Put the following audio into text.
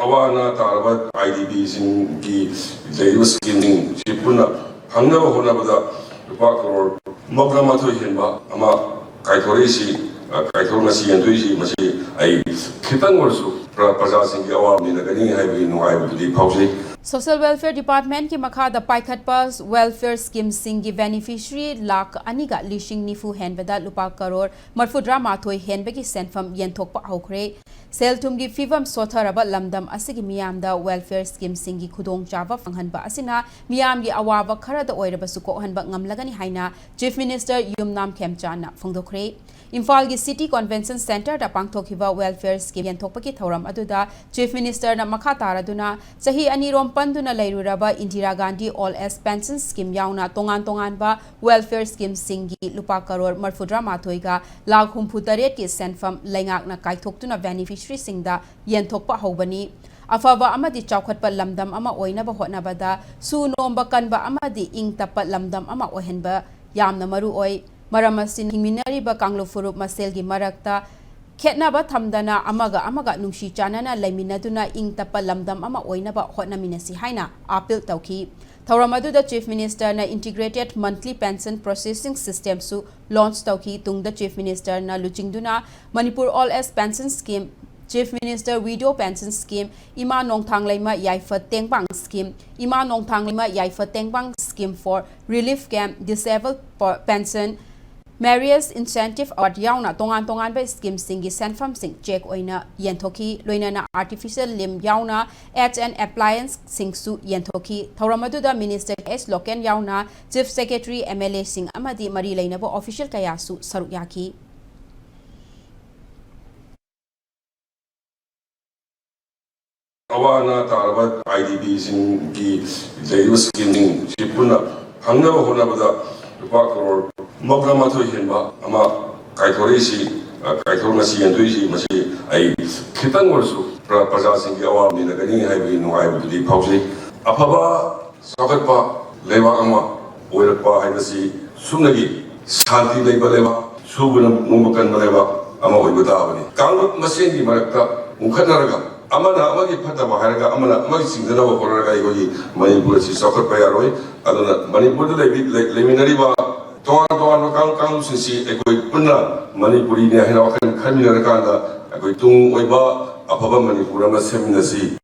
awana taraba IDP की scheming chipuna hangna hona bada rupa crore magna matho henba ama kaithore si kaithor masi yandui si masi ai khitang warsu praja sing ki awam ni nagani hai bi nuai bi phausi Social Welfare Department ki makha da paikhatpa welfare scheme singi beneficiary lakh aniga lishing nifu henbada lupa crore marfudra mathoi henbagi senfam yenthokpa hokre seltumgi fivam sotharaba lamdam asigi miyamda welfare scheme singi khudong chaba phanghanba asina miyamgi awaba kharada oiraba suko hanba ngamlagani haina Chief Minister Yumnam Khemchana phongdokre Imphal gi City Convention Center da pangthokhiba welfare scheme yenthokpa ki thoram aduda Chief Minister na makha taraduna sahi anirom panduna lairuraba Indira Gandhi All as Pension Scheme yauna tongan ba welfare scheme singi lupa crore marfudra mathoiga lakh humpu taret ki senfam laingak na kaithoktuna beneficiary singda yenthokpa hobani afaba amadi chawkhatpa lamdam ama oinaba hotnabada su nomba kanba amadi ingtapa lamdam ama ohenba yamna maru oi maramasin hingminariba kanglo furup maselgi marakta Ketnaba thamdana amaga nungshi chanana laiminaduna ingtapa lamdam ama oinaba hotnaminasi haina appeal tauki Thauramadu the Chief Minister na integrated monthly pension processing system su launch tauki tung the Chief Minister na luchingduna Manipur All as Pension Scheme Chief Minister Widow Pension Scheme Ima Nongthang Laima Yaifa Tengbang Scheme Ima Nongthang Laima Yaifa Tengbang Scheme for Relief Camp Disabled Pension Marius Incentive Award yauna tongan ba scheme singi senfam sing check oina yenthoki loinana artificial limb yauna edge and appliance singsu yenthoki thauramadu da Minister S Loken yauna Chief Secretary MLA sing amadi mari lainabo official kayasu saruk yaki awana taraba IDP की scheming chipuna hangna hona bada rupa crore magna matho henba ama kaithore si kaithor masi yandui si masi ai khitang warsu praja sing ki awam ni nagani hai bi nuai bi phausi afaba sakatpa lewa ama oirpa hainasi sumnagi shanti leiba lewa subuna numbakan lewa ama oibata bani kanglut masen gi marakta mukhanaraga amana amagi phataba haraga amana amagi singdana ba horaga igoi Manipur si sakatpa yaroi aduna Manipur de leminari ba Tuan kang sisi ekoi punna Manipuri ni hina wakan kami nak kanda ekoi tung oiba apa Manipur ama seminasi